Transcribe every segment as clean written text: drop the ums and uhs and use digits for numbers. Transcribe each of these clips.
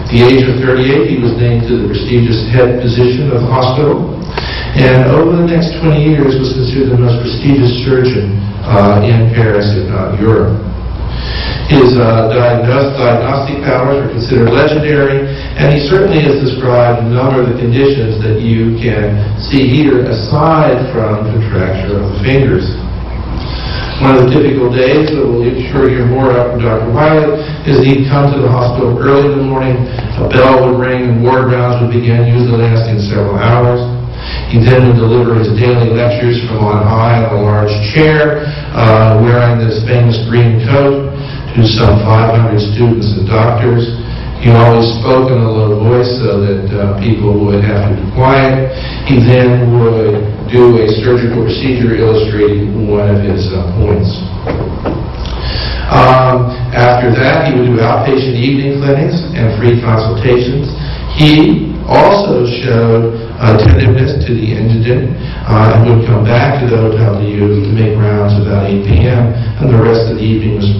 At the age of 38, he was named to the prestigious head position of the hospital, and over the next 20 years was considered the most prestigious surgeon in Paris, if not Europe. His diagnostic powers are considered legendary, and he certainly has described a number of the conditions that you can see here aside from contracture of the fingers. One of the typical days that we'll sure hear more about from Dr. Wiley is he'd come to the hospital early in the morning, a bell would ring, and ward rounds would begin, usually lasting several hours. He then would deliver his daily lectures from on high on a large chair, wearing this famous green coat, to some 500 students and doctors. He always spoke in a low voice so that people would have to be quiet. He then would do a surgical procedure illustrating one of his points. After that, he would do outpatient evening clinics and free consultations. He also showed attentiveness to the indigent and would come back to the hotel to make rounds about 8 p.m. and the rest of the evening was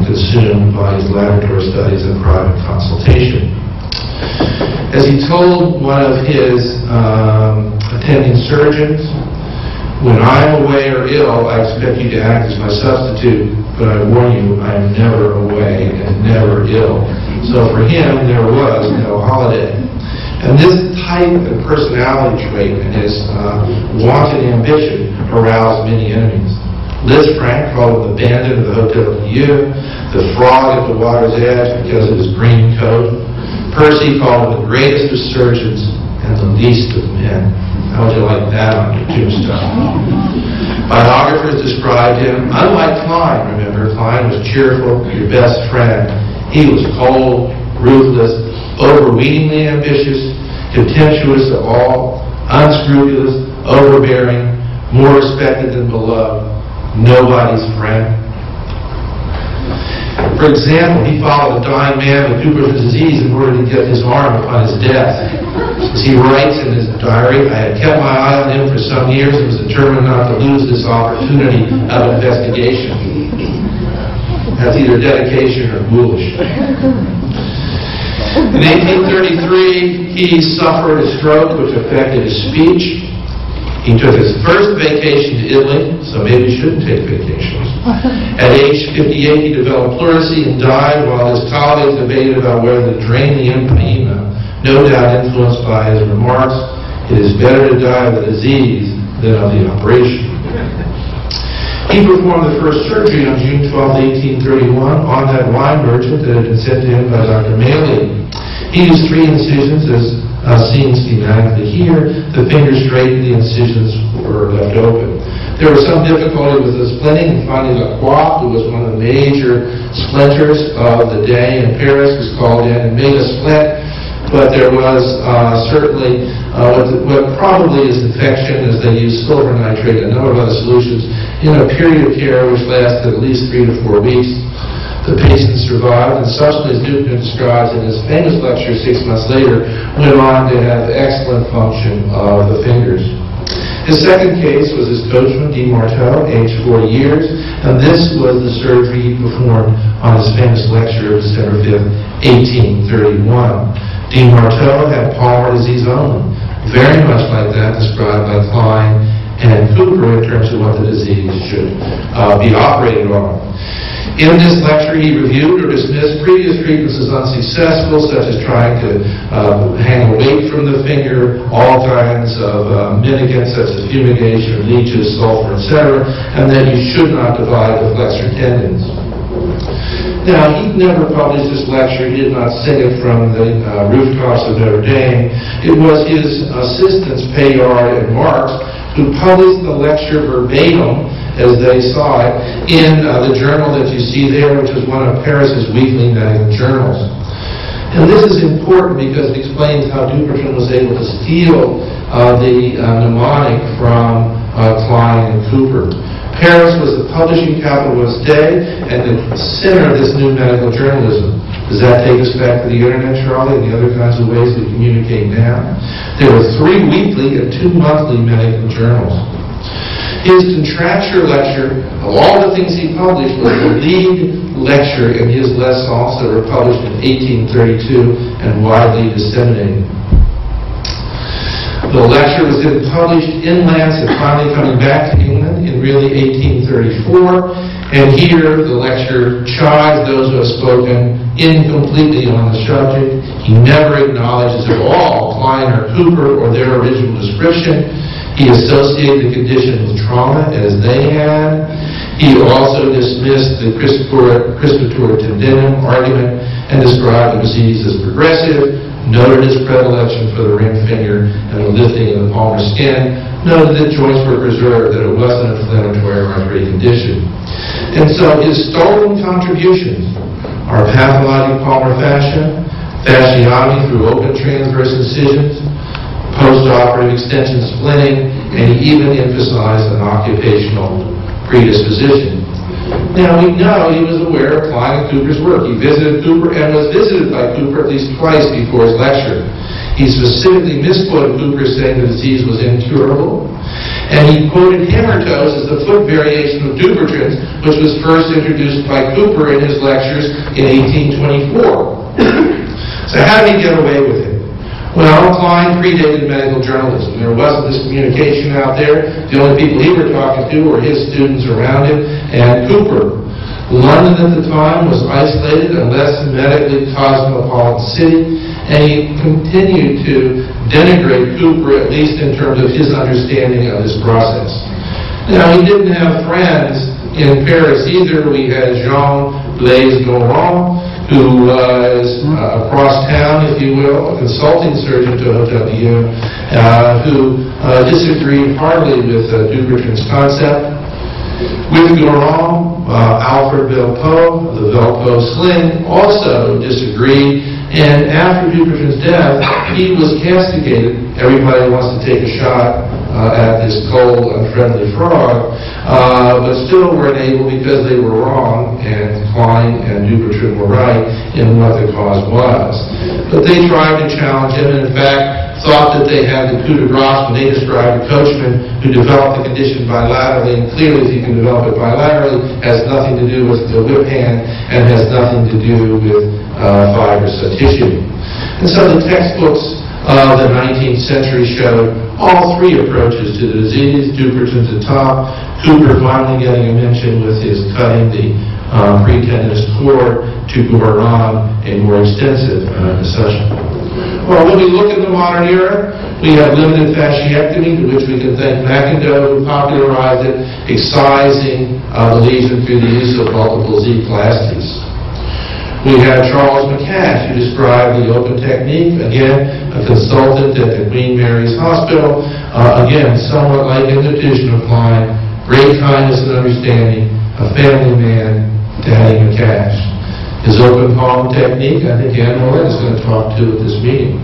consumed by his laboratory studies and private consultation. As he told one of his attending surgeons, "When I'm away or ill, I expect you to act as my substitute, but I warn you, I am never away and never ill." So for him, there was no holiday. And this type of personality trait and his wanton ambition aroused many enemies. Liz Frank called him the bandit of the Hotel Dieu, the frog at the water's edge because of his green coat. Percy called him the greatest of surgeons and the least of men. How would you like that on your tombstone? Biographers described him, unlike Cline, remember, Cline was cheerful, your best friend. He was cold, ruthless, overweeningly ambitious, contemptuous of all, unscrupulous, overbearing, more respected than beloved, nobody's friend. For example, he followed a dying man with Dupuytren disease in order to get his arm upon his death. As he writes in his diary, "I had kept my eye on him for some years and was determined not to lose this opportunity of investigation." That's either dedication or ghoulish. In 1833, he suffered a stroke which affected his speech. He took his first vacation to Italy, so maybe he shouldn't take vacations. At age 58, he developed pleurisy and died while his colleagues debated about whether to drain the empyema, no doubt influenced by his remarks, "It is better to die of the disease than of the operation." He performed the first surgery on June 12, 1831, on that wine merchant that had been sent to him by Dr. Maley. He used 3 incisions, as seen schematically here. The fingers straightened, the incisions were left open. There was some difficulty with the splinting, and finally La Croix, who was one of the major splinters of the day in Paris, was called in and made a splint. But there was certainly what probably is infection, as they used silver nitrate and a number of other solutions in a period of care which lasted at least 3 to 4 weeks. The patient survived, and subsequently, as Dupuytren describes in his famous lecture 6 months later, went on to have excellent function of the fingers. His second case was his coachman, D. Marteau, aged 40 years, and this was the surgery he performed on his famous lecture of December 5th, 1831. D. Marteau had Palmer disease only, very much like that described by Cline and Cooper in terms of what the disease should be operated on. In this lecture, he reviewed or dismissed previous treatments as unsuccessful, such as trying to hang a weight from the finger, all kinds of mitigants such as fumigation, leeches, sulfur, etc., and that you should not divide the flexor tendons. Now, he never published this lecture. He did not sing it from the rooftops of Notre Dame. It was his assistants, Payard and Marx, who published the lecture verbatim as they saw it in the journal that you see there, which was one of Paris's weekly medical journals. And this is important because it explains how Dupuytren was able to steal the mnemonic from Cline and Cooper. Paris was the publishing capital of its day and the center of this new medical journalism. Does that take us back to the internet, Charlie, and the other kinds of ways we communicate now? There were 3 weekly and 2 monthly medical journals. His contracture lecture, of all the things he published, was the lead lecture, and his lessons also were published in 1832 and widely disseminated. The lecture was then published in Lancet, finally coming back to England in really 1834. And here the lecture chides those who have spoken incompletely on the subject. He never acknowledges at all Cline or Cooper or their original description. He associated the condition with trauma as they had. He also dismissed the crispator tendinum argument and described the disease as progressive, noted his predilection for the ring finger and the lifting of the palmar skin, noted that joints were preserved, that it wasn't an inflammatory arthritic condition. And so his stolen contributions are pathologic palmar fascia, fasciotomy through open transverse incisions, post-operative extension splinting, and he even emphasized an occupational predisposition. Now, we know he was aware of Cline and Cooper's work. He visited Cooper and was visited by Cooper at least twice before his lecture. He specifically misquoted Cooper saying the disease was incurable. And he quoted hammer toes as the foot variation of Dupuytren's, which was first introduced by Cooper in his lectures in 1824. So how did he get away with it? Well, Cline predated medical journalism. There wasn't this communication out there. The only people he were talking to were his students around him and Cooper. London at the time was isolated and less medically cosmopolitan city, and he continued to denigrate Cooper, at least in terms of his understanding of this process. Now, he didn't have friends in Paris either. We had Jean-Blaise Laurent, who was across town, if you will, a consulting surgeon to Hotel Dieu, who disagreed hardly with Dupuytren's concept. With Laurent, Alfred Velpeau, the Velpeau sling, also disagreed. And after Dupuytren's death, he was castigated. Everybody wants to take a shot at this cold, unfriendly frog, but still weren't able because they were wrong, and Cline and Dupuytren were right in what the cause was. But they tried to challenge him, and in fact, thought that they had the coup de grace when they described a coachman who developed the condition bilaterally, and clearly if you can develop it bilaterally, has nothing to do with the whip hand and has nothing to do with fibrous tissue. And so the textbooks of the 19th century showed all three approaches to the disease. Dupuytren's at top, Cooper finally getting a mention with his cutting the pretendinous cord, to Gourand, a more extensive discussion. Well, when we look at the modern era, we have limited fasciectomy, to which we can thank McIndoe, who popularized it, excising the lesion through the use of multiple Z-plasties. We have Charles McCash, who described the open technique, again, a consultant at the Queen Mary's Hospital, again, somewhat like in the tradition of Cline, great kindness and understanding, a family man, Daddy McCash. His open palm technique, I think Ann Moore is going to talk to at this meeting.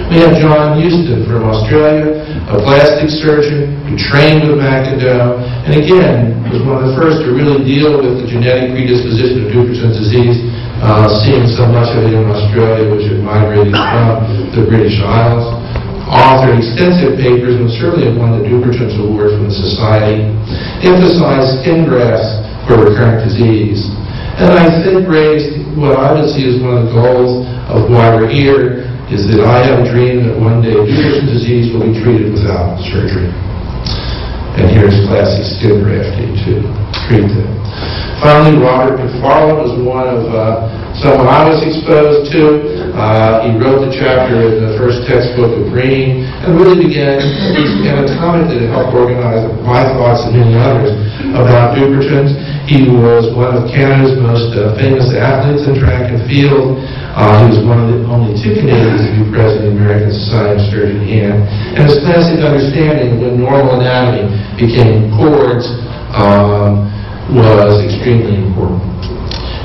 We have John Houston from Australia, a plastic surgeon who trained with McIndoe, and again, was one of the first to really deal with the genetic predisposition of Dupuytren's disease, seeing so much of it in Australia, which had migrated from the British Isles. Authored extensive papers and certainly have won the Dupuytren's Award from the Society. Emphasized skin grafts for recurrent disease. And I think raised what I would see as one of the goals of why we're here, is that I have a dream that one day Dupuytren's disease will be treated without surgery. And here's plastic skin grafting to treat them. Finally, Robert McFarland was one of someone I was exposed to. He wrote the chapter in the first textbook of Green, and really began a comment that helped organize my thoughts and many others about Dupuytren's. He was one of Canada's most famous athletes in track and field. He was one of the only two Canadians to be president of the American Society of Surgery Hand. And his classic understanding when normal anatomy became cords was extremely important.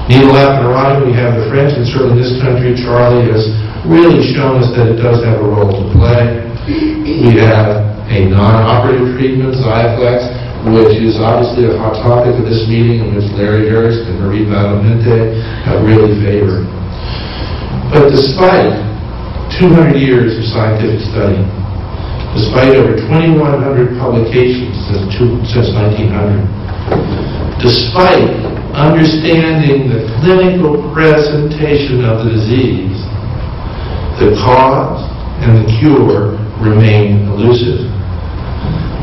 Needle aponeurotomy, we have the French, and certainly in this country, Charlie has really shown us that it does have a role to play. We have a non-operative treatment, Xiaflex, which is obviously a hot topic of this meeting, and which Larry Hurst and Marie Valamente have really favored. But despite 200 years of scientific study, despite over 2,100 publications since 1900. Despite understanding the clinical presentation of the disease, the cause and the cure remain elusive.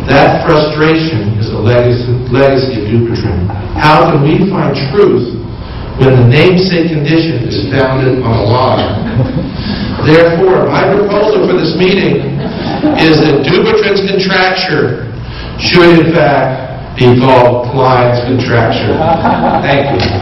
That frustration is a legacy of Dupuytren. How can we find truth when the namesake condition is founded on a lie? Therefore, my proposal for this meeting is that Dupuytren's contracture should in fact be called Cline's contracture. Thank you.